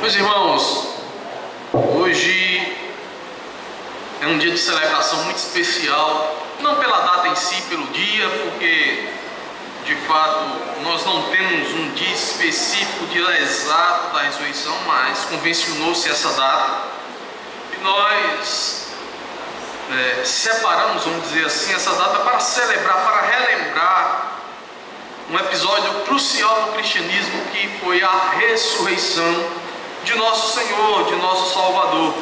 Meus irmãos, hoje é um dia de celebração muito especial, não pela data em si, pelo dia, porque de fato nós não temos um dia específico, dia exato da ressurreição, mas convencionou-se essa data e nós separamos, vamos dizer assim, essa data para celebrar, para relembrar um episódio crucial no cristianismo, que foi a ressurreição de nosso Senhor, de nosso Salvador.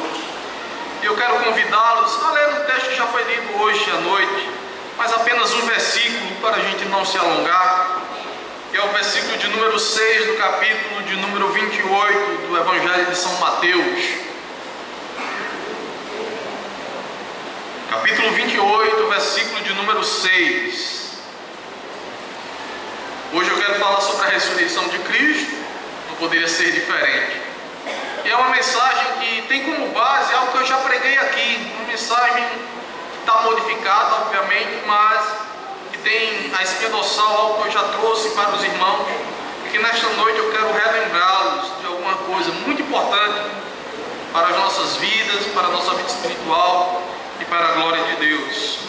E eu quero convidá-los a ler um texto que já foi lido hoje à noite, mas apenas um versículo para a gente não se alongar, que é o versículo de número 6 do capítulo de número 28 do Evangelho de São Mateus. Capítulo 28, versículo de número 6. Hoje eu quero falar sobre a ressurreição de Cristo, não poderia ser diferente. E é uma mensagem que tem como base algo que eu já preguei aqui, uma mensagem que está modificada, obviamente, mas que tem a espinha dorsal, algo que eu já trouxe para os irmãos, e que nesta noite eu quero relembrá-los de alguma coisa muito importante para as nossas vidas, para a nossa vida espiritual e para a glória de Deus.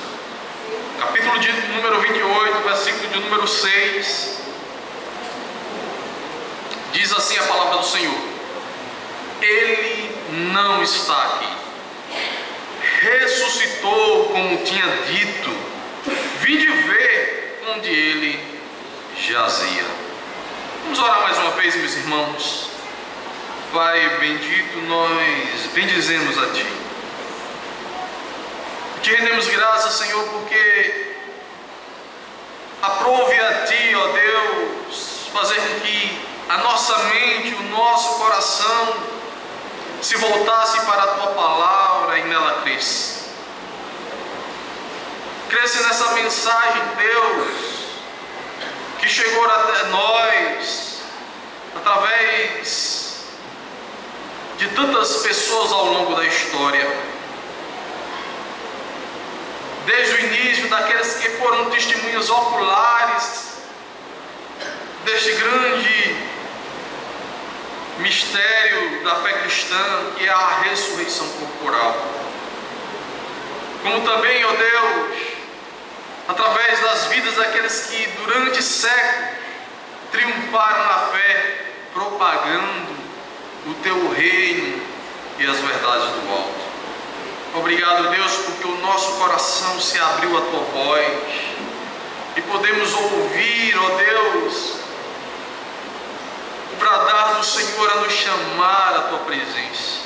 Capítulo de número 28, versículo de número 6, diz assim a palavra do Senhor: Ele não está aqui, ressuscitou como tinha dito, vinde ver onde ele jazia. Vamos orar mais uma vez, meus irmãos. Pai bendito, nós bendizemos a Ti. Te rendemos graças, Senhor, porque aprove a Ti, ó Deus, fazer com que a nossa mente, o nosso coração se voltasse para a Tua palavra e nela cresça. Cresça nessa mensagem, Deus, que chegou até nós através de tantas pessoas ao longo da história. Desde o início, daqueles que foram testemunhas oculares deste grande mistério da fé cristã, que é a ressurreição corporal. Como também, ó Deus, através das vidas daqueles que durante séculos triunfaram na fé, propagando o Teu reino e as verdades do alto. Obrigado, Deus, porque o nosso coração se abriu à Tua voz e podemos ouvir, ó Deus, o bradar do Senhor a nos chamar à Tua presença,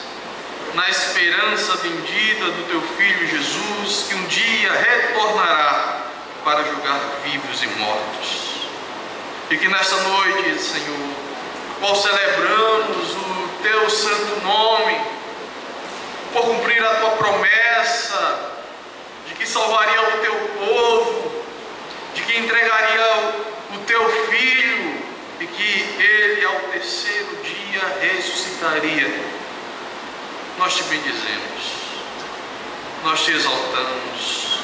na esperança bendita do Teu Filho Jesus, que um dia retornará para julgar vivos e mortos. E que nesta noite, Senhor, qual celebramos o Teu santo nome, por cumprir a Tua promessa de que salvaria o Teu povo, de que entregaria o Teu Filho e que Ele ao terceiro dia ressuscitaria. Nós Te bendizemos, nós Te exaltamos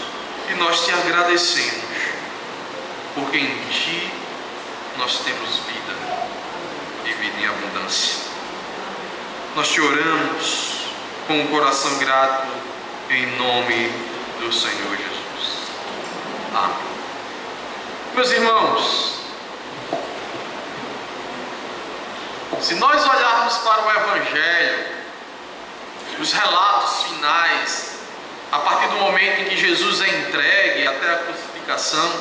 e nós Te agradecemos, porque em Ti nós temos vida e vida em abundância. Nós Te oramos com o coração grato, em nome do Senhor Jesus. Amém. Meus irmãos, se nós olharmos para o Evangelho, os relatos finais, a partir do momento em que Jesus é entregue até a crucificação,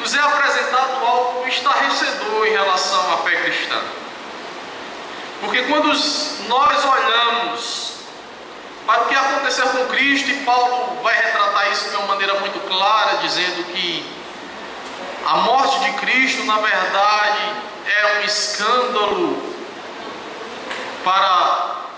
nos é apresentado algo estarrecedor em relação à fé cristã. Porque quando nós olhamos para o que aconteceu com Cristo, e Paulo vai retratar isso de uma maneira muito clara, dizendo que a morte de Cristo, na verdade, é um escândalo para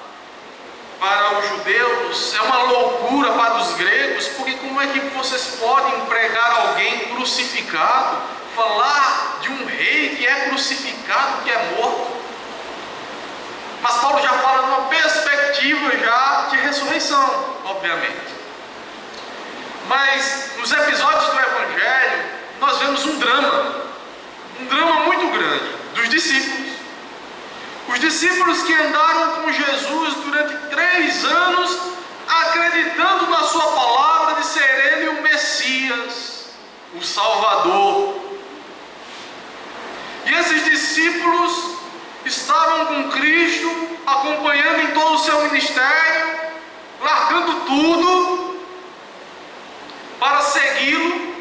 os judeus, é uma loucura para os gregos, porque como é que vocês podem pregar alguém crucificado, falar de um rei que é crucificado, que é morto? Mas Paulo já fala numa perspectiva já de ressurreição, obviamente. Mas nos episódios do Evangelho, nós vemos um drama muito grande dos discípulos. Os discípulos que andaram com Jesus durante 3 anos, acreditando na sua palavra de ser Ele o Messias, o Salvador. E esses discípulos estavam com Cristo, acompanhando em todo o seu ministério, largando tudo para segui-lo.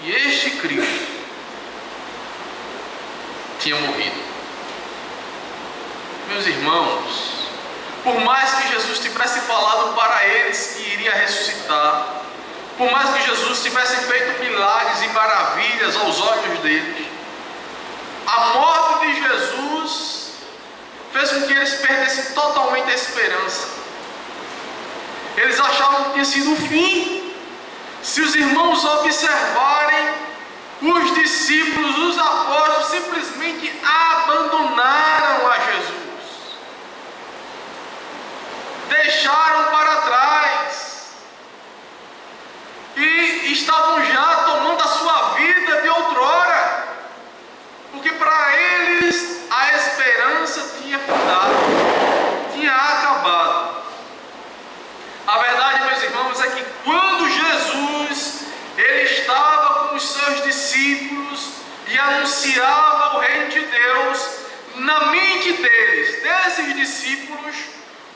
E este Cristo tinha morrido. Meus irmãos, por mais que Jesus tivesse falado para eles que iria ressuscitar, por mais que Jesus tivesse feito milagres e maravilhas aos olhos deles, a morte de Jesus fez com que eles perdessem totalmente a esperança. Eles achavam que tinha sido o fim. Se os irmãos observarem, os discípulos, os apóstolos, simplesmente abandonaram a Jesus. Deixaram para trás. E estavam já tomando a sua vida de outrora. Porque para eles a esperança tinha findado, tinha acabado. A verdade, meus irmãos, é que quando Jesus ele estava com os seus discípulos e anunciava o reino de Deus, na mente deles, desses discípulos,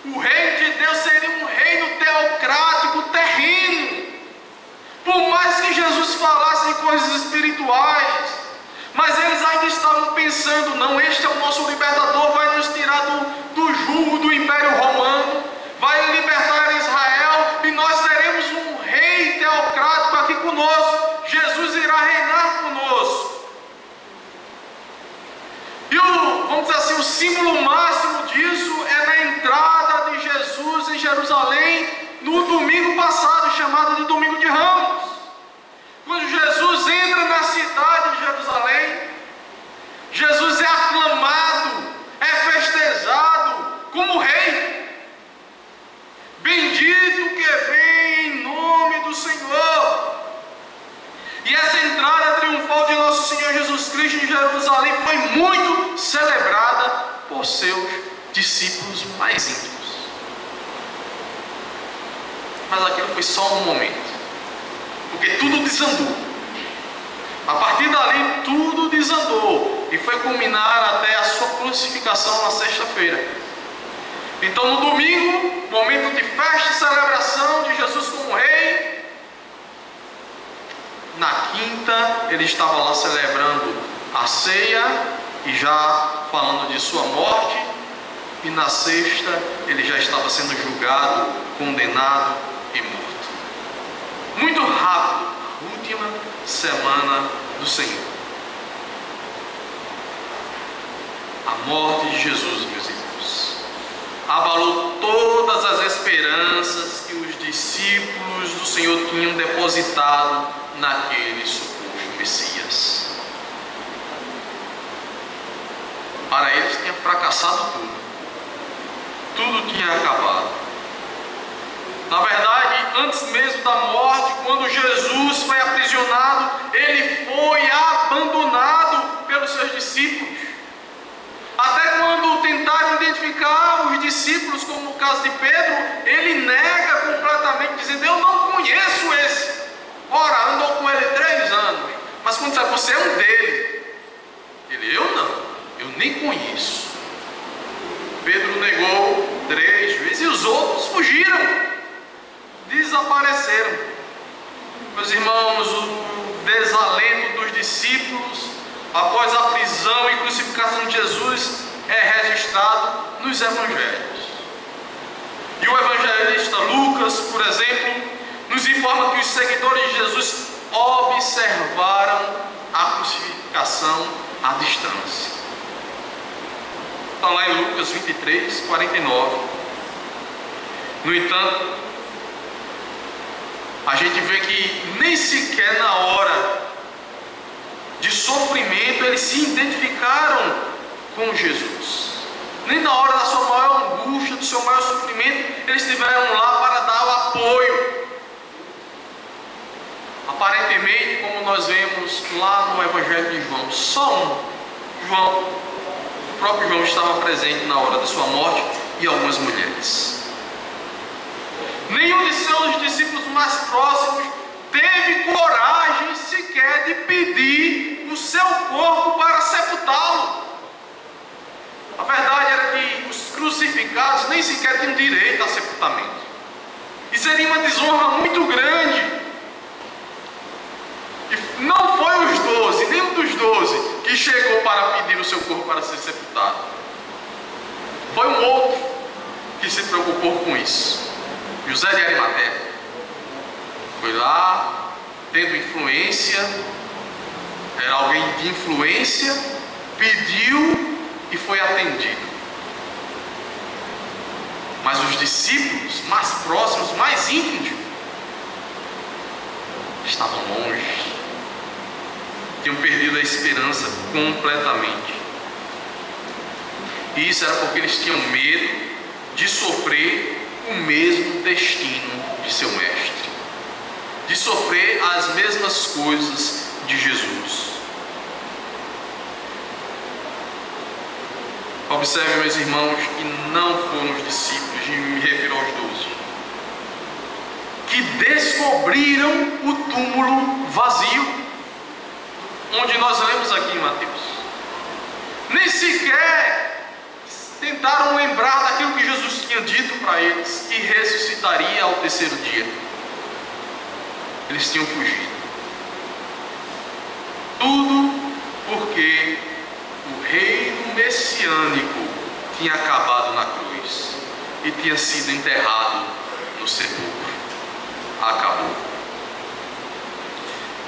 o reino de Deus seria um reino teocrático terreno. Por mais que Jesus falasse em coisas espirituais, mas eles ainda estavam pensando: não, este é o nosso libertador, vai nos tirar do jugo do Império Romano, vai libertar Israel, e nós teremos um rei teocrático aqui conosco, Jesus irá reinar conosco. E vamos dizer assim, o símbolo máximo disso é na entrada de Jesus em Jerusalém, no domingo passado, chamado de Domingo de Ramos. Quando Jesus entra na cidade de Jerusalém, Jesus é aclamado, é festejado como rei. Bendito que vem em nome do Senhor. E essa entrada triunfal de nosso Senhor Jesus Cristo em Jerusalém foi muito celebrada por seus discípulos mais íntimos. Mas aquilo foi só um momento, porque tudo desandou. A partir dali tudo desandou e foi culminar até a sua crucificação na sexta-feira. Então no domingo, momento de festa e celebração de Jesus como rei. Na quinta ele estava lá celebrando a ceia e já falando de sua morte. E na sexta ele já estava sendo julgado, condenado e morto. Muito rápido, a última semana do Senhor. A morte de Jesus, meus irmãos, abalou todas as esperanças que os discípulos do Senhor tinham depositado naquele suposto Messias. Para eles tinha fracassado tudo. Tudo tinha acabado. Na verdade, antes mesmo da morte, quando Jesus foi aprisionado, ele foi abandonado pelos seus discípulos. Até quando tentaram identificar os discípulos, como no caso de Pedro, ele nega completamente, dizendo: eu não conheço esse. Ora, andou com ele 3 anos. Mas quando sabe, você é um dele. Ele: eu não, eu nem conheço. Pedro negou 3 vezes e os outros fugiram, desapareceram. Meus irmãos, o desalento dos discípulos após a prisão e crucificação de Jesus é registrado nos evangelhos. E o evangelista Lucas, por exemplo, nos informa que os seguidores de Jesus observaram a crucificação à distância. Está lá em Lucas 23, 49. No entanto, a gente vê que nem sequer na hora de sofrimento eles se identificaram com Jesus. Nem na hora da sua maior angústia, do seu maior sofrimento, eles estiveram lá para dar o apoio. Aparentemente, como nós vemos lá no Evangelho de João, só um, João, próprio João estava presente na hora da sua morte e algumas mulheres. Nenhum de seus discípulos mais próximos teve coragem sequer de pedir o seu corpo para sepultá-lo. A verdade era que os crucificados nem sequer tinham direito a sepultamento. E seria uma desonra muito grande. E não foi os 12, nenhum dos 12 que chegou para pedir o seu corpo para ser sepultado. Foi um outro que se preocupou com isso. José de Arimateia. Foi lá, tendo influência, era alguém de influência, pediu e foi atendido. Mas os discípulos mais próximos, mais íntimos, estavam longe, tinham perdido a esperança completamente. E isso era porque eles tinham medo de sofrer o mesmo destino de seu mestre, de sofrer as mesmas coisas de Jesus. Observe, meus irmãos, que não foram os discípulos, e me refiro aos 12, que descobriram o túmulo vazio, onde nós lemos aqui em Mateus. Nem sequer tentaram lembrar daquilo que Jesus tinha dito para eles, que ressuscitaria ao terceiro dia. Eles tinham fugido. Tudo porque o reino messiânico tinha acabado na cruz e tinha sido enterrado no sepulcro. Acabou.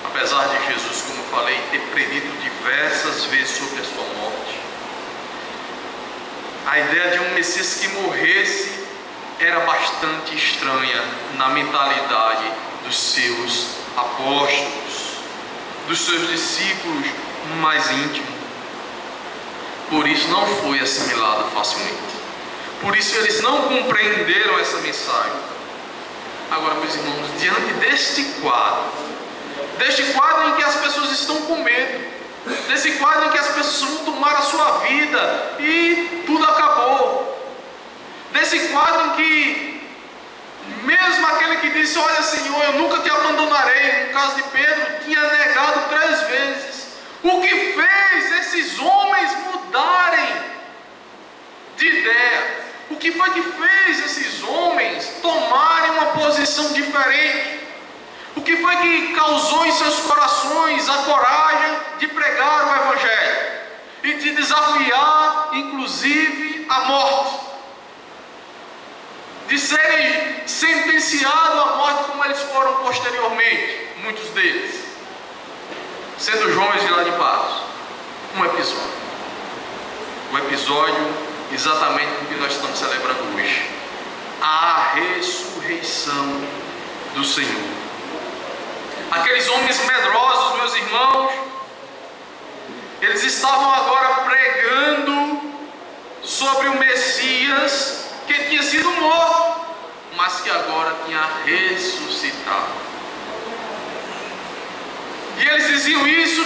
Apesar de Jesus, como eu falei, ter predito diversas vezes sobre a sua morte, a ideia de um Messias que morresse era bastante estranha na mentalidade dos seus apóstolos, dos seus discípulos mais íntimos. Por isso não foi assimilada facilmente. Por isso eles não compreenderam essa mensagem. Agora, meus irmãos, diante deste quadro em que as pessoas estão com medo, desse quadro em que as pessoas vão tomar a sua vida e tudo acabou, desse quadro em que mesmo aquele que disse: olha, Senhor, eu nunca te abandonarei, no caso de Pedro, tinha negado 3 vezes. O que fez esses homens mudarem de ideia? O que foi que fez esses homens tomarem uma posição diferente? O que foi que causou em seus corações a coragem de pregar o Evangelho e de desafiar, inclusive, a morte, de serem sentenciados à morte como eles foram posteriormente, muitos deles, sendo João exilado em Patmos? Um episódio. O episódio exatamente o que nós estamos celebrando hoje: a ressurreição do Senhor. Aqueles homens medrosos, meus irmãos, eles estavam agora pregando sobre o Messias que tinha sido morto, mas que agora tinha ressuscitado. E eles diziam isso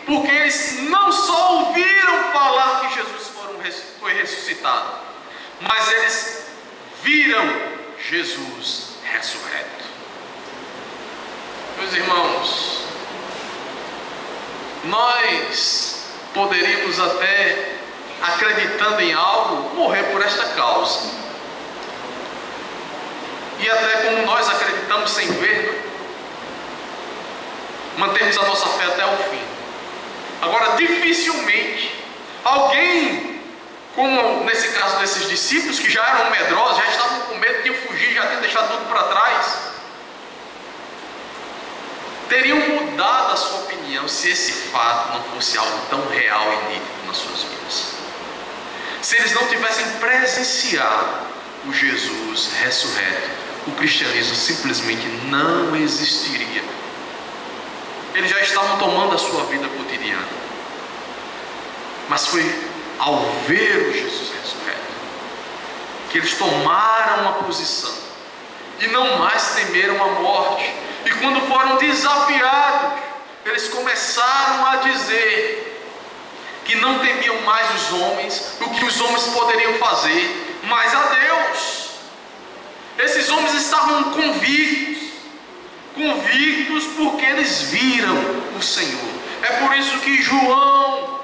porque eles não só ouviram falar que Jesus foi ressuscitado, mas eles viram Jesus ressurreto. Meus irmãos, nós poderíamos até, acreditando em algo, morrer por esta causa. E até como nós acreditamos sem ver, mantemos a nossa fé até o fim. Agora, dificilmente alguém, como nesse caso desses discípulos que já eram medrosos, já estavam com medo, tinham fugido, já tinham deixado tudo para trás, teriam mudado a sua opinião se esse fato não fosse algo tão real e nítido nas suas vidas. Se eles não tivessem presenciado o Jesus ressurreto, o cristianismo simplesmente não existiria. Eles já estavam tomando a sua vida cotidiana. Mas foi ao ver o Jesus ressurreto que eles tomaram uma posição e não mais temeram a morte. E quando foram desafiados, eles começaram a dizer: que não temiam mais os homens, o que os homens poderiam fazer, mas a Deus. Esses homens estavam convictos porque eles viram o Senhor. É por isso que João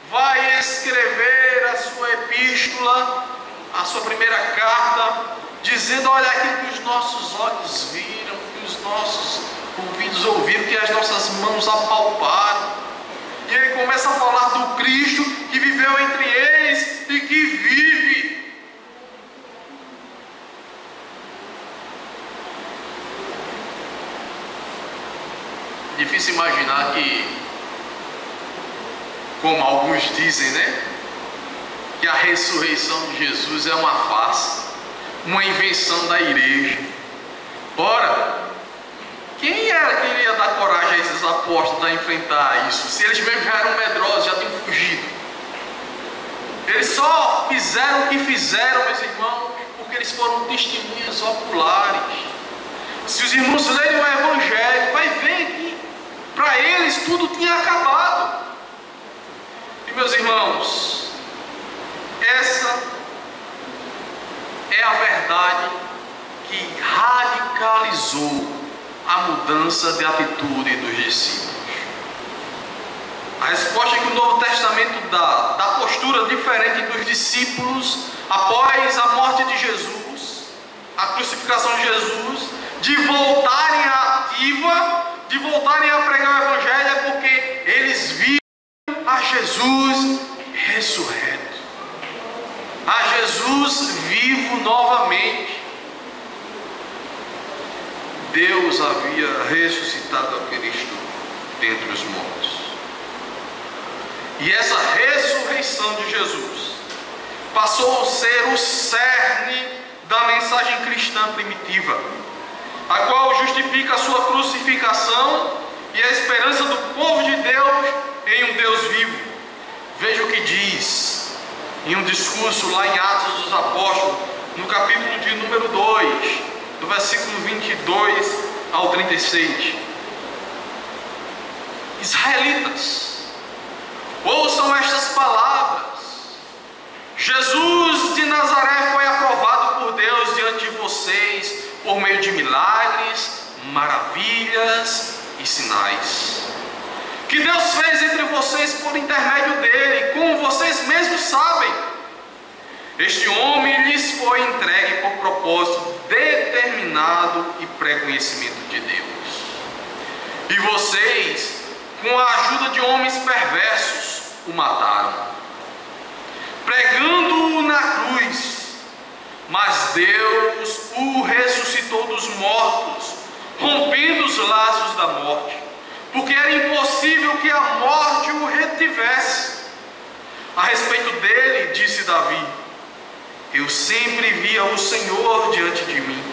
vai escrever a sua epístola, a sua primeira carta, dizendo: olha aquilo que os nossos olhos viram, que os nossos ouvidos ouviram, que as nossas mãos apalparam. E ele começa a falar do Cristo que viveu entre eles e que vive. Difícil imaginar que, como alguns dizem, né, que a ressurreição de Jesus é uma farsa, uma invenção da igreja. Ora, quem era que iria dar coragem a esses apóstolos a enfrentar isso? Se eles mesmos já eram medrosos, já tinham fugido. Eles só fizeram o que fizeram, meus irmãos, porque eles foram testemunhas oculares. Se os irmãos lerem o Evangelho, vai ver que para eles tudo tinha acabado. E meus irmãos, essa é a verdade que radicalizou a mudança de atitude dos discípulos. A resposta que o Novo Testamento dá da postura diferente dos discípulos após a morte de Jesus, a crucificação de Jesus, de voltarem à ativa, de voltarem a pregar o Evangelho, é porque eles viram a Jesus ressurreto, a Jesus vivo novamente. Deus havia ressuscitado a Cristo dentre os mortos. E essa ressurreição de Jesus passou a ser o cerne da mensagem cristã primitiva, a qual justifica a sua crucificação e a esperança do povo de Deus em um Deus vivo. Veja o que diz em um discurso lá em Atos dos Apóstolos, no capítulo de número 2, do versículo 22 ao 36. Israelitas, ouçam estas palavras. Jesus de Nazaré foi aprovado por Deus diante de vocês por meio de milagres, maravilhas e sinais que Deus fez entre vocês por intermédio dele, como vocês mesmos sabem. Este homem lhes foi entregue por propósito determinado e pré-conhecimento de Deus. E vocês, com a ajuda de homens perversos, o mataram, pregando-o na cruz. Mas Deus o ressuscitou dos mortos, rompendo os laços da morte, porque era impossível que a morte o retivesse. A respeito dele, disse Davi: eu sempre via o Senhor diante de mim,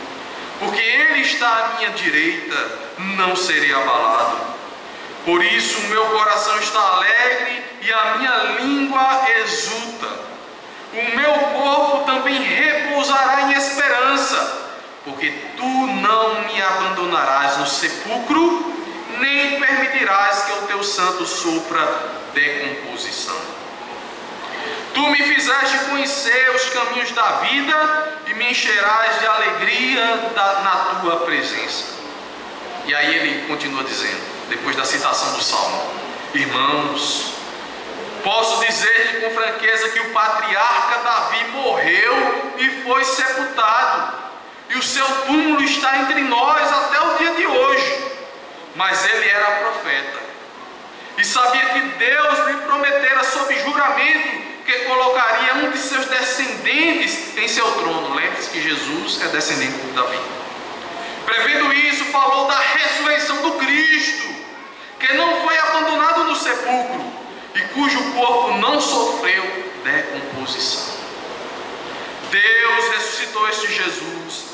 porque Ele está à minha direita, não serei abalado. Por isso o meu coração está alegre e a minha língua exulta. O meu corpo também repousará em esperança, porque tu não me abandonarás no sepulcro, nem permitirás que o teu santo sofra decomposição. Tu me fizeste conhecer os caminhos da vida e me encherás de alegria na tua presença. E aí ele continua dizendo, depois da citação do Salmo: irmãos, posso dizer-lhe com franqueza que o patriarca Davi morreu e foi sepultado, e o seu túmulo está entre nós até o dia de hoje. Mas ele era profeta e sabia que Deus lhe prometera sob juramento que colocaria um de seus descendentes em seu trono. Lembre-se que Jesus é descendente de Davi. Prevendo isso, falou da ressurreição do Cristo, que não foi abandonado no sepulcro e cujo corpo não sofreu decomposição. Deus ressuscitou este Jesus,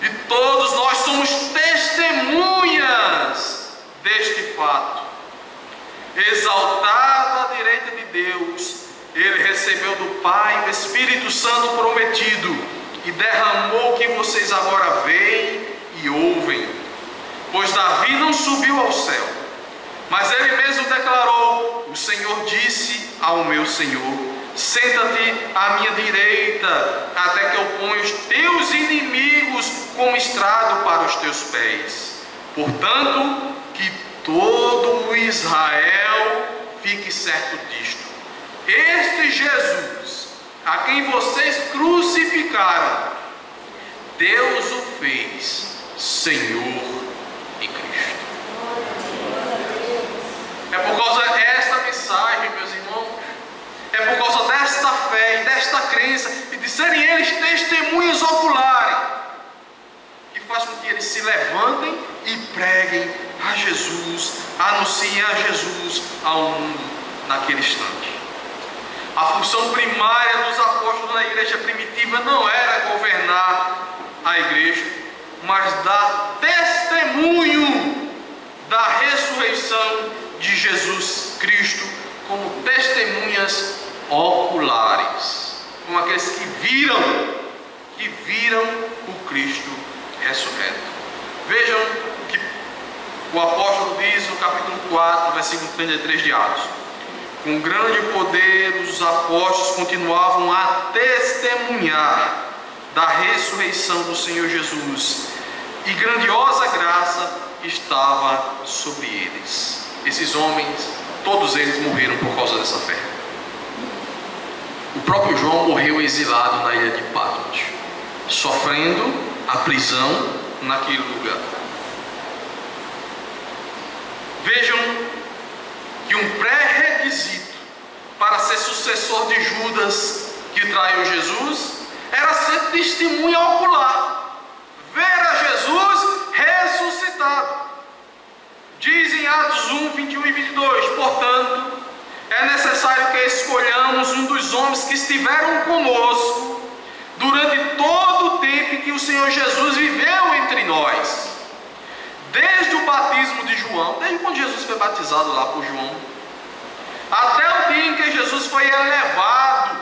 e todos nós somos testemunhas deste fato. Exaltado à direita de Deus, ele recebeu do Pai o Espírito Santo prometido e derramou o que vocês agora veem e ouvem. Pois Davi não subiu ao céu, Mas ele mesmo declarou: o Senhor disse ao meu Senhor: senta-te à minha direita, até que eu ponha os teus inimigos como estrado para os teus pés. Portanto, que todo o Israel fique certo disto: este Jesus, a quem vocês crucificaram, Deus o fez Senhor e Cristo. É por causa desta mensagem, meus irmãos, é por causa desta fé e desta crença e de serem eles testemunhas oculares, que faz com que eles se levantem e preguem a Jesus, anunciem a Jesus ao mundo naquele instante. A função primária dos apóstolos na igreja primitiva não era governar a igreja, mas dar testemunho da ressurreição de Jesus Cristo, como testemunhas oculares, como aqueles que viram o Cristo ressurreto. Vejam o que o apóstolo diz no capítulo 4, versículo 33 de Atos: com grande poder os apóstolos continuavam a testemunhar da ressurreição do Senhor Jesus, e grandiosa graça estava sobre eles. Esses homens, todos eles morreram por causa dessa fé. O próprio João morreu exilado na ilha de Patmos, sofrendo a prisão naquele lugar. Vejam que um pré-requisito para ser sucessor de Judas, que traiu Jesus, era ser testemunha ocular, ver a Jesus ressuscitado. Diz em Atos 1, 21 e 22: portanto, é necessário que escolhamos um dos homens que estiveram conosco durante todo o tempo em que o Senhor Jesus viveu entre nós, desde o batismo de João, desde quando Jesus foi batizado lá por João, até o dia em que Jesus foi elevado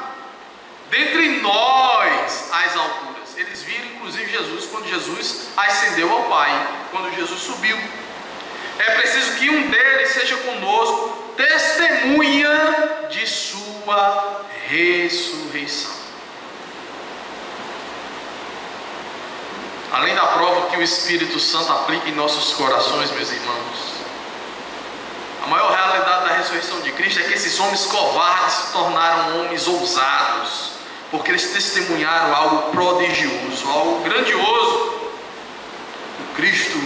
dentre nós às alturas. Eles viram inclusive Jesus quando Jesus ascendeu ao Pai, quando Jesus subiu. É preciso que um deles seja conosco, testemunha de sua ressurreição. Além da prova que o Espírito Santo aplica em nossos corações, meus irmãos, a maior realidade da ressurreição de Cristo é que esses homens covardes se tornaram homens ousados, porque eles testemunharam algo prodigioso, algo grandioso: o Cristo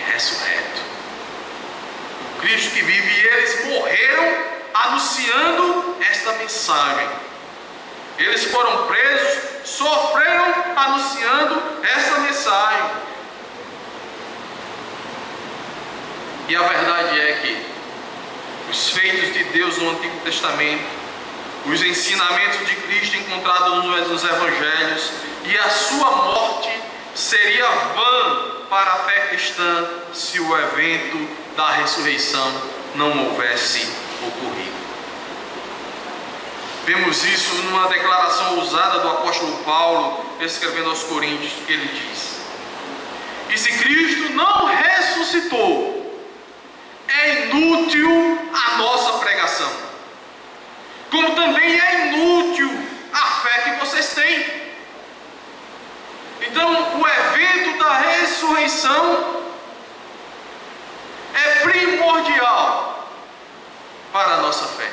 ressurreto, o Cristo que vive. E eles morreram anunciando esta mensagem. Eles foram presos, sofreram anunciando esta mensagem. E a verdade é que os feitos de Deus no Antigo Testamento, os ensinamentos de Cristo encontrados nos Evangelhos e a sua morte seria vã para a fé cristã se o evento da ressurreição não houvesse ocorrido. Vemos isso numa declaração ousada do apóstolo Paulo, escrevendo aos Coríntios, que ele diz: e se Cristo não ressuscitou, é inútil a nossa pregação, como também é inútil a fé que vocês têm. Então, o evento da ressurreição é primordial para a nossa fé.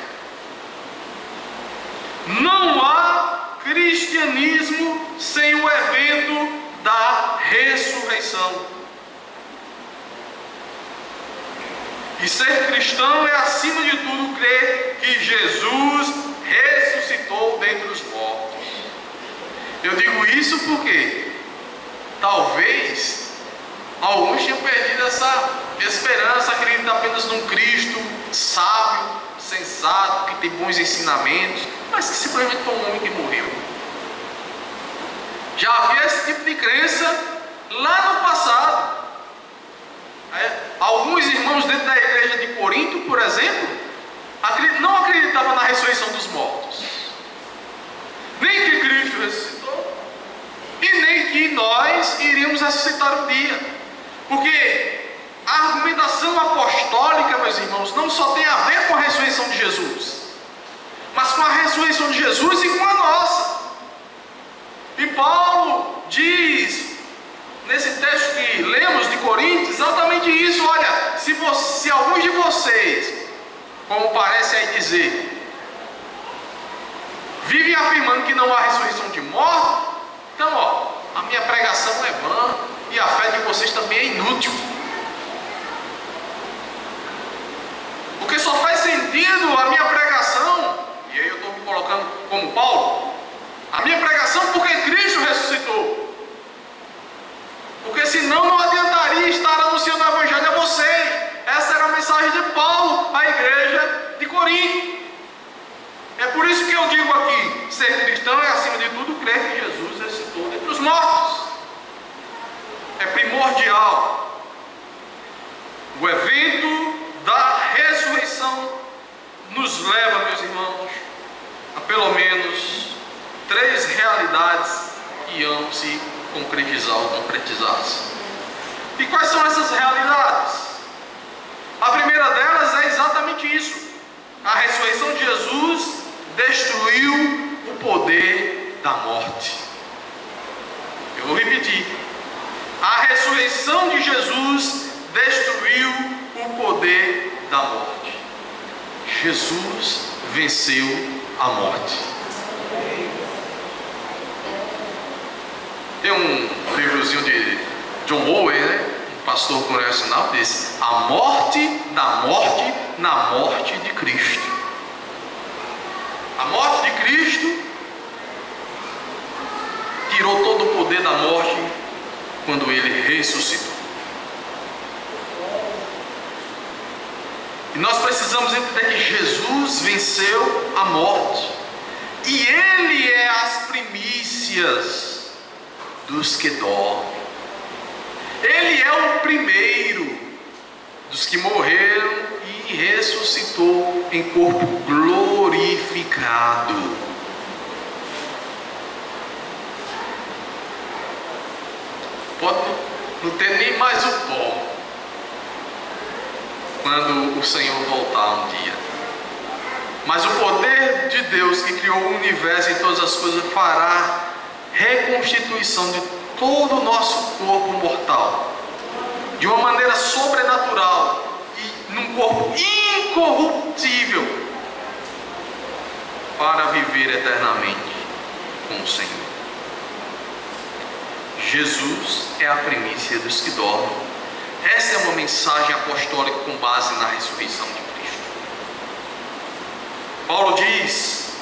Não há cristianismo sem o evento da ressurreição. E ser cristão é, acima de tudo, crer que Jesus ressuscitou dentre os mortos. Eu digo isso porque talvez alguns tenham perdido essa esperança, acreditando apenas num Cristo sábio, sensato, que tem bons ensinamentos, mas que simplesmente foi um homem que morreu. Já havia esse tipo de crença lá no passado. Alguns irmãos dentro da igreja de Corinto, por exemplo, não acreditavam na ressurreição dos mortos, nem que Cristo ressuscitou, e nem que nós iríamos ressuscitar um dia, porque a argumentação apostólica, meus irmãos, não só tem a ver com a ressurreição de Jesus, mas com a ressurreição de Jesus e com a nossa. E Paulo diz, nesse texto que lemos de Coríntios, exatamente isso. Olha, se alguns de vocês, como parece aí dizer, vivem afirmando que não há ressurreição de mortos, então, a minha pregação é vã e a fé de vocês também é inútil. Porque só faz sentido a minha pregação, e aí eu estou me colocando como Paulo, a minha pregação porque Cristo ressuscitou. Porque senão não adiantaria estar anunciando o Evangelho a vocês. Essa era a mensagem de Paulo à igreja de Corinto. É por isso que eu digo aqui, ser cristão é acima de tudo crer que Jesus ressuscitou dentre os mortos. É primordial. O evento da ressurreição nos leva, meus irmãos, a pelo menos 3 realidades que irão se concretizar ou concretizar-se. E quais são essas realidades? A primeira delas é exatamente isso. A ressurreição de Jesus destruiu o poder da morte. Eu vou repetir. A ressurreição de Jesus destruiu o poder da morte. Jesus venceu a morte. Tem um livrozinho de John Owen, né? Um pastor congregacional, que diz: a morte da morte na morte de Cristo. A morte de Cristo tirou todo o poder da morte quando ele ressuscitou. E nós precisamos entender que Jesus venceu a morte. E ele é as primícias dos que dormem. Ele é o primeiro dos que morreram e ressuscitou em corpo glorificado. Pode não ter nem mais o pó quando o Senhor voltar um dia. Mas o poder de Deus que criou o universo e todas as coisas fará reconstituição de todo o nosso corpo mortal de uma maneira sobrenatural e num corpo incorruptível para viver eternamente com o Senhor. Jesus é a primícia dos que dormem. Essa é uma mensagem apostólica com base na ressurreição de Cristo. Paulo diz,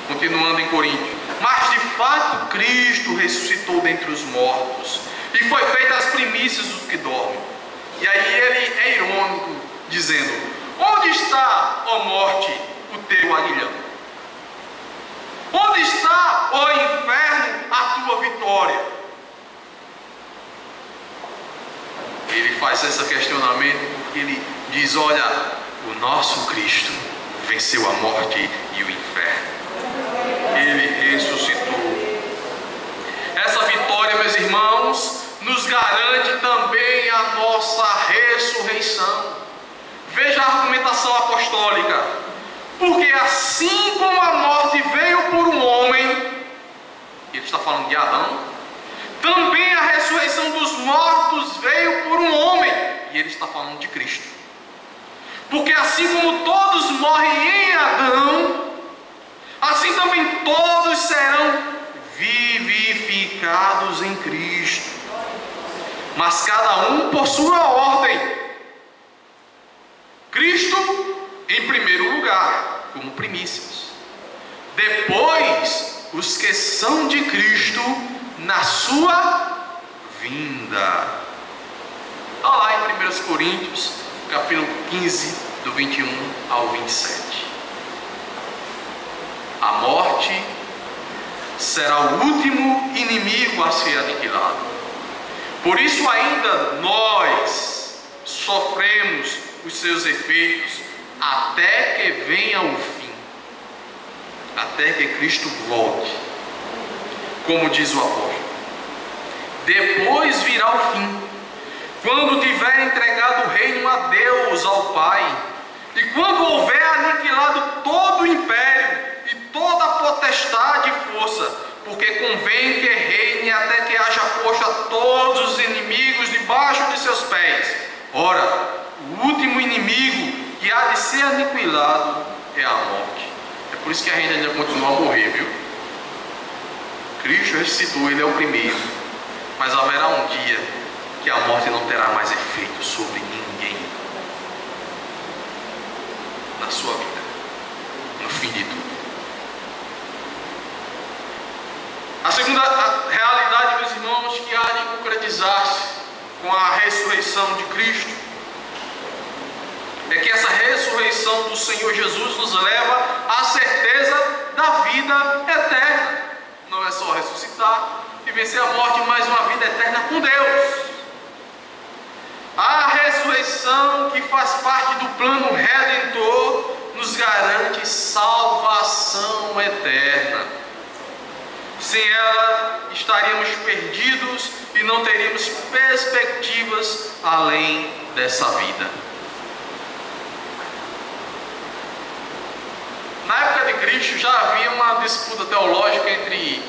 continuando em Coríntios: mas de fato Cristo ressuscitou dentre os mortos e foi feita as primícias dos que dormem. E aí ele é irônico, dizendo: onde está, ó morte, o teu aguilhão? Onde está, ó inferno, a tua vitória? Ele faz esse questionamento porque ele diz: olha, o nosso Cristo venceu a morte e o inferno. Ele ressuscitou. Essa vitória, meus irmãos, nos garante também a nossa ressurreição. Veja a argumentação apostólica. Porque assim como a morte veio por um homem, ele está falando de Adão, também a ressurreição dos mortos veio por um homem, e ele está falando de Cristo. Porque assim como todos morrem em Adão, assim também todos serão vivificados em Cristo. Mas cada um por sua ordem. Cristo em primeiro lugar, como primícias. Depois, os que são de Cristo na sua vinda. Olha lá em 1 Coríntios, capítulo 15, do 21 ao 27. A morte será o último inimigo a ser aniquilado. Por isso ainda nós sofremos os seus efeitos até que venha o fim, até que Cristo volte. Como diz o apóstolo: depois virá o fim, quando tiver será entregado o reino a Deus, ao Pai. E quando houver aniquilado todo o império e toda a potestade e força, porque convém que reine até que haja posto a todos os inimigos debaixo de seus pés. Ora, o último inimigo que há de ser aniquilado é a morte. É por isso que a gente ainda continua a morrer, viu? Cristo ressuscitou, Ele é o primeiro. Mas haverá um dia que a morte não terá mais efeito sobre ninguém na sua vida, no fim de tudo. A segunda realidade, meus irmãos, que há de concretizar-se com a ressurreição de Cristo, é que essa ressurreição do Senhor Jesus nos leva à certeza da vida eterna. Não é só ressuscitar e vencer a morte, mas uma vida eterna com Deus. A ressurreição, que faz parte do plano redentor, nos garante salvação eterna. Sem ela, estaríamos perdidos e não teríamos perspectivas além dessa vida. Na época de Cristo já havia uma disputa teológica entre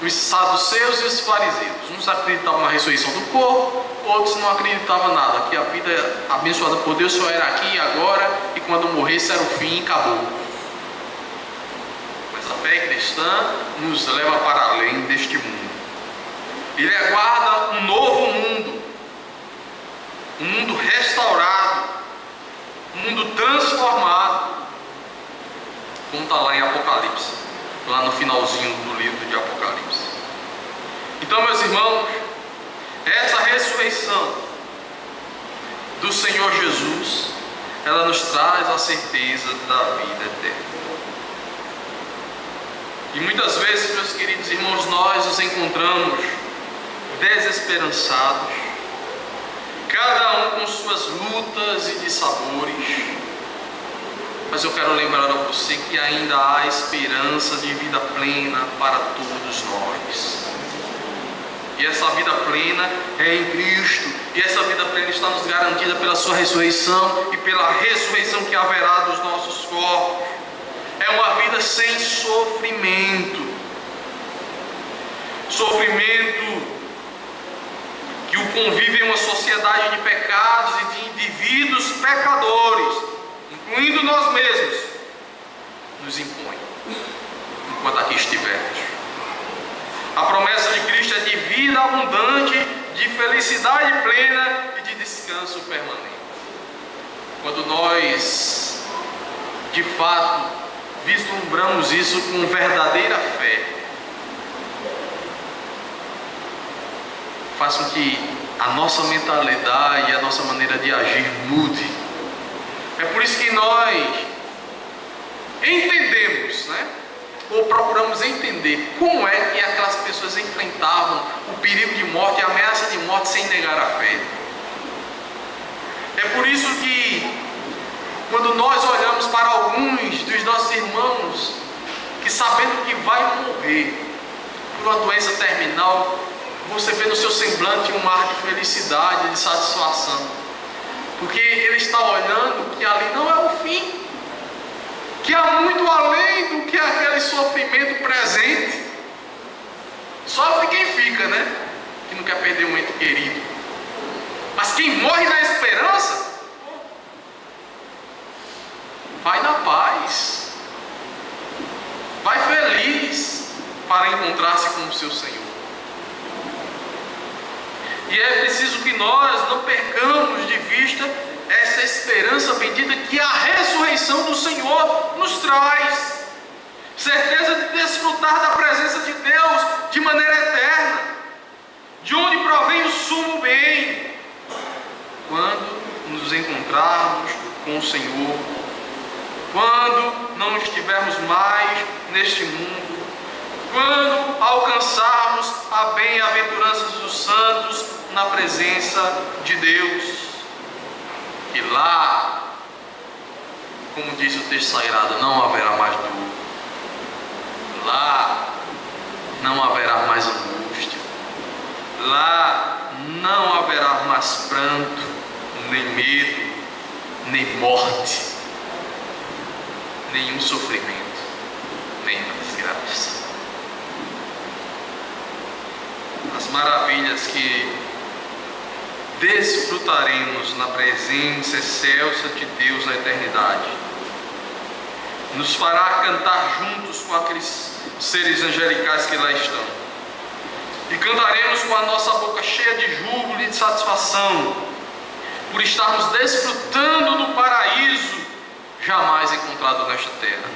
os saduceus e os fariseus. Uns acreditavam na ressurreição do corpo, outros não acreditavam nada, que a vida abençoada por Deus só era aqui e agora, e quando morresse era o fim e acabou. Mas a fé cristã nos leva para além deste mundo. Ele aguarda um novo mundo, um mundo restaurado, um mundo transformado, como está lá em Apocalipse, lá no finalzinho do livro de Apocalipse. Então, meus irmãos, essa ressurreição do Senhor Jesus, ela nos traz a certeza da vida eterna. E muitas vezes, meus queridos irmãos, nós nos encontramos desesperançados, cada um com suas lutas e dissabores. Mas eu quero lembrar a você que ainda há esperança de vida plena para todos nós. E essa vida plena é em Cristo. E essa vida plena está nos garantida pela sua ressurreição e pela ressurreição que haverá dos nossos corpos. É uma vida sem sofrimento. Sofrimento que o convive em uma sociedade de pecados e de indivíduos pecadores, incluindo nós mesmos, nos impõe enquanto aqui estivermos. A promessa de Cristo é de vida abundante, de felicidade plena e de descanso permanente. Quando nós, de fato, vislumbramos isso com verdadeira fé, faz com que a nossa mentalidade e a nossa maneira de agir mude. É por isso que nós entendemos, ou procuramos entender como é que aquelas pessoas enfrentavam o perigo de morte e a ameaça de morte sem negar a fé. É por isso que, quando nós olhamos para alguns dos nossos irmãos que, sabendo que vai morrer por uma doença terminal, você vê no seu semblante um ar de felicidade, de satisfação, porque ele está olhando que ali não é o fim, que há muito além do que aquele sofrimento presente. Sofre quem fica, que não quer perder um ente querido. Mas quem morre na esperança, vai na paz, vai feliz para encontrar-se com o seu Senhor. E é preciso que nós não percamos de vista essa esperança bendita que a ressurreição do Senhor nos traz. Certeza de desfrutar da presença de Deus de maneira eterna, de onde provém o sumo bem, quando nos encontrarmos com o Senhor, quando não estivermos mais neste mundo, quando alcançarmos a bem-aventurança dos santos na presença de Deus. E lá, como diz o texto sagrado, não haverá mais dor. Lá não haverá mais angústia. Lá não haverá mais pranto, nem medo, nem morte, nenhum sofrimento, nenhuma desgraça. As maravilhas que desfrutaremos na presença excelsa de Deus na eternidade nos fará cantar juntos com aqueles seres angelicais que lá estão, e cantaremos com a nossa boca cheia de júbilo e de satisfação por estarmos desfrutando do paraíso jamais encontrado nesta terra.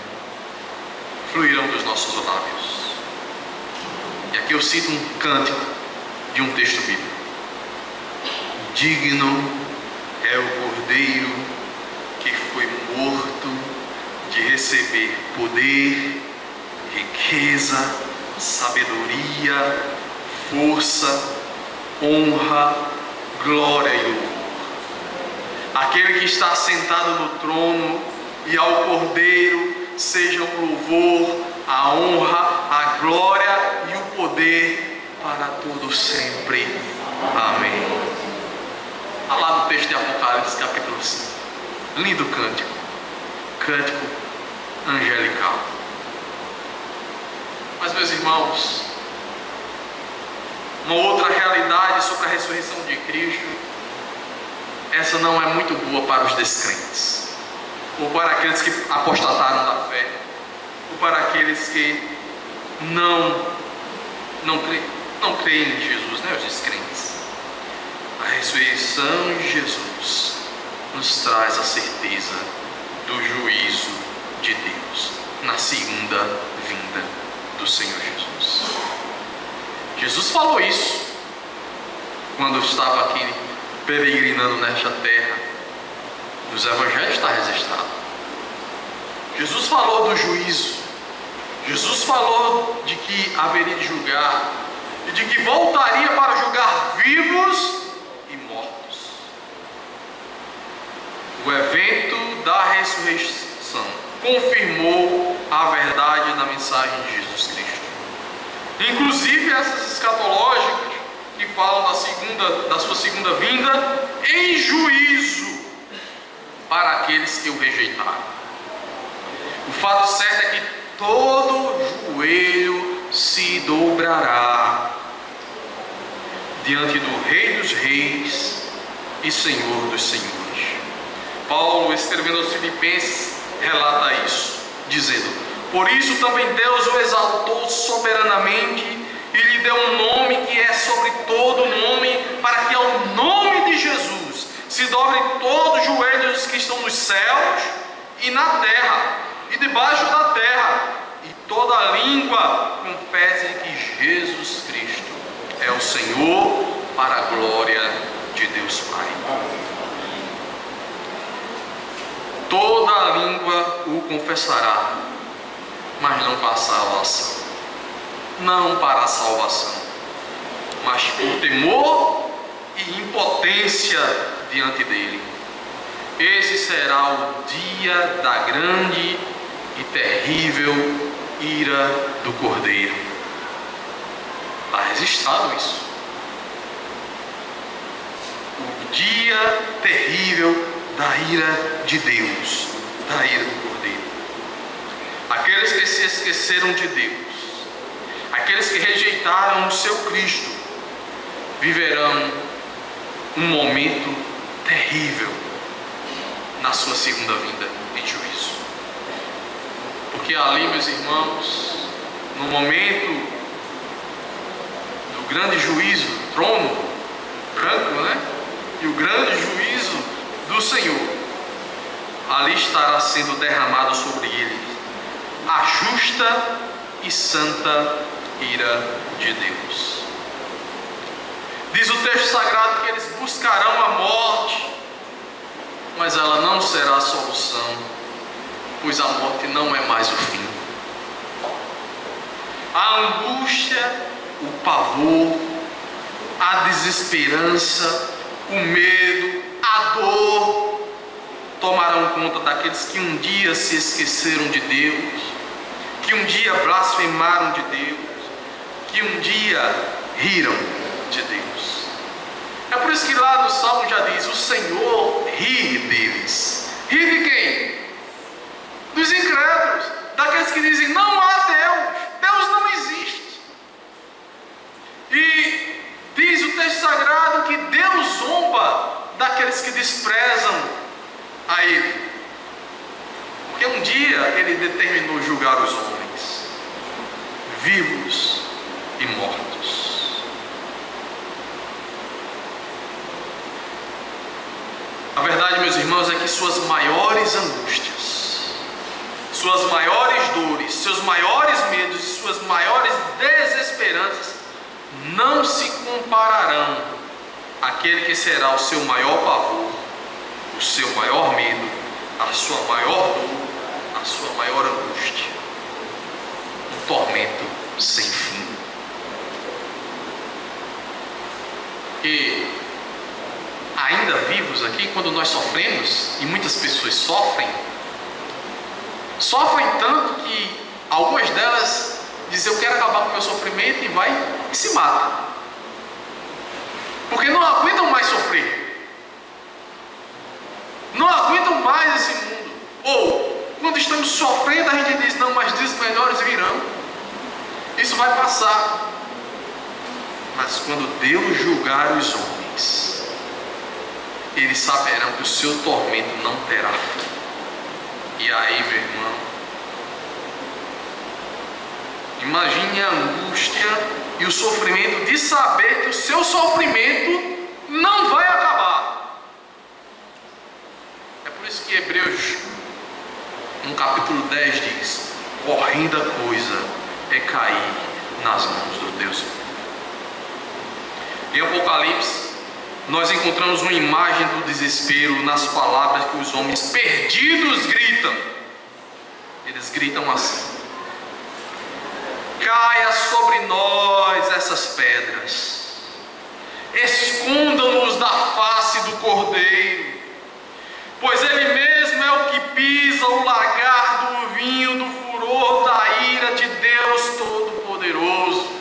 Fluirão dos nossos lábios. E aqui eu cito um cântico de um texto bíblico: digno é o Cordeiro que foi morto de receber poder, riqueza, sabedoria, força, honra, glória e louvor. Aquele que está sentado no trono, e ao Cordeiro seja o louvor, a honra, a glória e o poder para todo sempre. Amém. Está lá no texto de Apocalipse, capítulo 5. Lindo cântico. Cântico angelical. Mas, meus irmãos, uma outra realidade sobre a ressurreição de Cristo, essa não é muito boa para os descrentes, ou para aqueles que apostataram da fé, ou para aqueles que não creem em Jesus, né, os descrentes. A ressurreição de Jesus nos traz a certeza do juízo de Deus na segunda vinda do Senhor Jesus. Jesus falou isso quando estava aqui peregrinando nesta terra. Nos evangelhos está registrado. Jesus falou do juízo. Jesus falou de que haveria de julgar e de que voltaria para julgar vivos e mortos. O evento da ressurreição confirmou a verdade da mensagem de Jesus Cristo. Inclusive essas escatológicas que falam da sua segunda vinda em juízo para aqueles que o rejeitaram. O fato certo é que todo joelho se dobrará diante do Rei dos Reis e Senhor dos Senhores. Paulo, escrevendo aos Filipenses, relata isso, dizendo: por isso também Deus o exaltou soberanamente e lhe deu um nome que é sobre todo nome, para que ao nome de Jesus se dobre todos os joelhos que estão nos céus e na terra e debaixo da terra, e toda língua confesse que Jesus Cristo é o Senhor, para a glória de Deus Pai. Toda a língua o confessará, mas não para a salvação. Não para a salvação, mas por temor e impotência diante dele. Esse será o dia da grande e terrível ira do Cordeiro. Está registrado isso. O dia terrível da ira de Deus, da ira do Cordeiro. Aqueles que se esqueceram de Deus, aqueles que rejeitaram o seu Cristo, viverão um momento terrível na sua segunda vinda em juízo. Porque ali, meus irmãos, no momento do grande juízo, trono branco, né? E o grande juízo do Senhor, ali estará sendo derramado sobre eles a justa e santa ira de Deus. Diz o texto sagrado que eles buscarão a morte, mas ela não será a solução, pois a morte não é mais o fim. A angústia, o pavor, a desesperança, o medo, a dor tomarão conta daqueles que um dia se esqueceram de Deus, que um dia blasfemaram de Deus, que um dia riram de Deus. É por isso que lá no Salmo já diz: o Senhor ri deles. Ri de quem? Dos incrédulos, daqueles que dizem: não há Deus, Deus não existe. E diz o texto sagrado que Deus zomba daqueles que desprezam a Ele, porque um dia Ele determinou julgar os homens, vivos e mortos. A verdade, meus irmãos, é que suas maiores angústias, suas maiores dores, seus maiores medos e suas maiores desesperanças não se compararão àquele que será o seu maior pavor, o seu maior medo, a sua maior dor, a sua maior angústia, um tormento sem fim. E ainda vivos aqui, quando nós sofremos, e muitas pessoas sofrem tanto que algumas delas dizem: eu quero acabar com o meu sofrimento, e vai e se mata, porque não aguentam mais sofrer, não aguentam mais esse mundo. Ou quando estamos sofrendo, a gente diz: não, mas dias melhores virão, isso vai passar. Mas quando Deus julgar os homens, eles saberão que o seu tormento não terá fim. E aí, meu irmão, imagine a angústia e o sofrimento de saber que o seu sofrimento não vai acabar. É por isso que Hebreus, no capítulo 10, diz: horrenda coisa é cair nas mãos do Deus. Em Apocalipse, nós encontramos uma imagem do desespero nas palavras que os homens perdidos gritam. Eles gritam assim: caia sobre nós essas pedras, escondam-nos da face do Cordeiro, pois Ele mesmo é o que pisa o lagar do vinho do furor da ira de Deus Todo-Poderoso.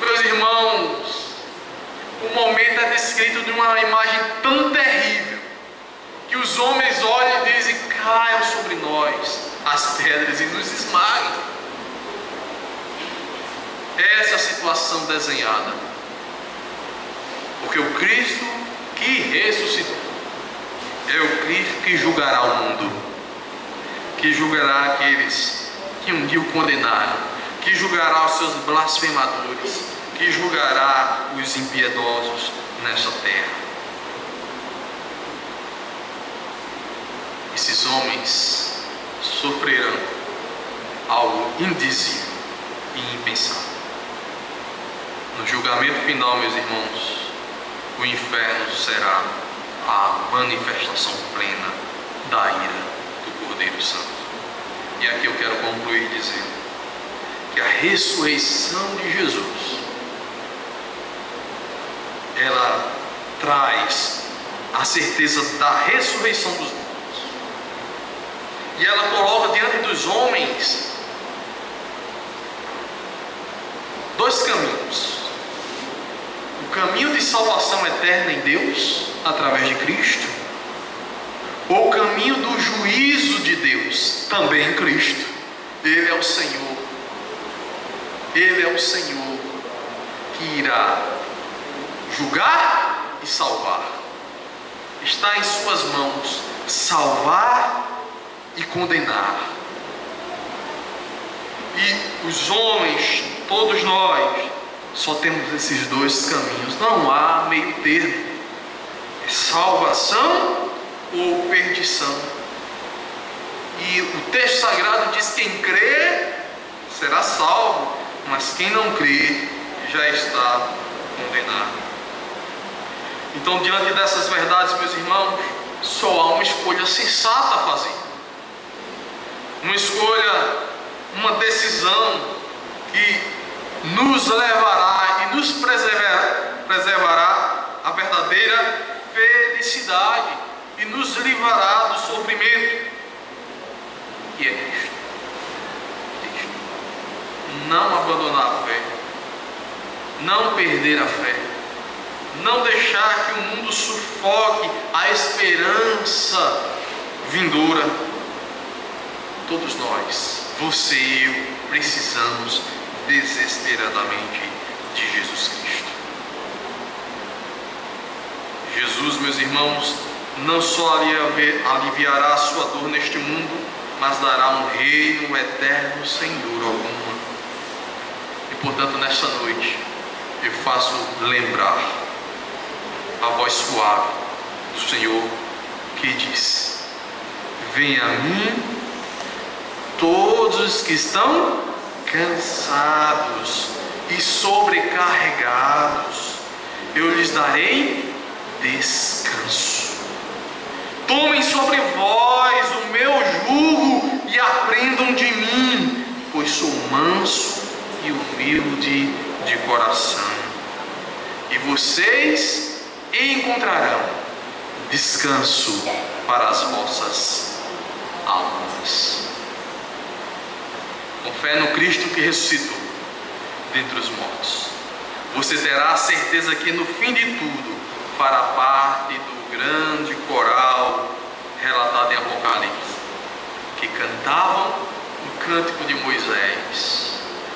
Meus irmãos, o momento é descrito de uma imagem tão terrível que os homens olham e dizem: caiam sobre nós as pedras e nos esmaguem. Essa é a situação desenhada, porque o Cristo que ressuscitou é o Cristo que julgará o mundo, que julgará aqueles que um dia o condenaram, que julgará os seus blasfemadores, que julgará os impiedosos nessa terra. Esses homens sofrerão algo indizível e impensável. No julgamento final, meus irmãos, o inferno será a manifestação plena da ira do Cordeiro Santo. E aqui eu quero concluir dizendo que a ressurreição de Jesus, ela traz a certeza da ressurreição dos mortos, e ela coloca diante dos homens dois caminhos: o caminho de salvação eterna em Deus através de Cristo, ou o caminho do juízo de Deus também em Cristo. Ele é o Senhor, Ele é o Senhor que irá julgar e salvar. Está em suas mãos salvar e condenar. E os homens, todos nós, só temos esses dois caminhos. Não há meio termo: é salvação ou perdição. E o texto sagrado diz: quem crê será salvo, mas quem não crê já está condenado. Então, diante dessas verdades, meus irmãos, só há uma escolha sensata a fazer. Uma escolha, uma decisão que nos levará e nos preservará a verdadeira felicidade e nos livrará do sofrimento, que é Cristo. Não abandonar a fé, não perder a fé, não deixar que o mundo sufoque a esperança vindoura. Todos nós, você e eu, precisamos desesperadamente de Jesus Cristo. Jesus, meus irmãos, não só aliviará a sua dor neste mundo, mas dará um reino eterno sem dor alguma. E portanto, nesta noite, eu faço lembrar a voz suave do Senhor que diz: venha a mim todos os que estão cansados e sobrecarregados, eu lhes darei descanso. Tomem sobre vós o meu jugo e aprendam de mim, pois sou manso e humilde de coração, e vocês encontrarão descanso para as vossas almas. Com fé no Cristo que ressuscitou dentre os mortos, você terá a certeza que no fim de tudo fará parte do grande coral relatado em Apocalipse, que cantavam o cântico de Moisés,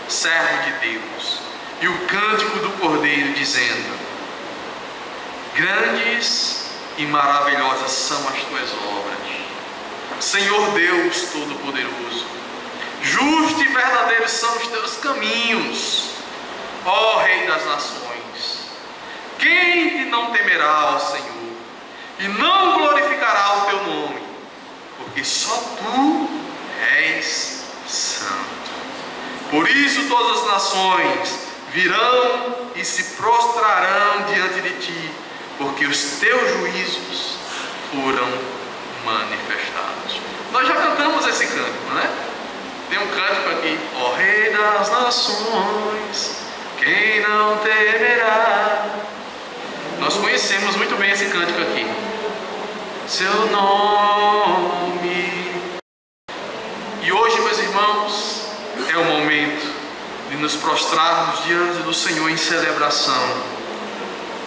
servo de Deus, e o cântico do Cordeiro, dizendo: grandes e maravilhosas são as tuas obras, Senhor Deus Todo-Poderoso. Justo e verdadeiro são os teus caminhos, ó Rei das Nações. Quem te não temerá, ó Senhor, e não glorificará o teu nome? Porque só tu és santo. Por isso todas as nações virão e se prostrarão diante de ti, porque os teus juízos foram manifestados. Nós já cantamos esse cântico, né? Tem um cântico aqui: ó Rei das Nações, quem não temerá? Nós conhecemos muito bem esse cântico aqui. Seu nome. E hoje, meus irmãos, é o momento de nos prostrarmos diante do Senhor em celebração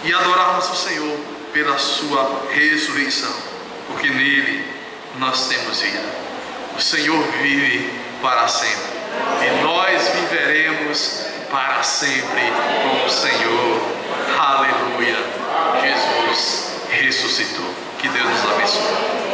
e adorarmos o Senhor pela sua ressurreição, porque nele nós temos vida. O Senhor vive para sempre e nós viveremos para sempre com o Senhor. Aleluia! Jesus ressuscitou. Que Deus nos abençoe.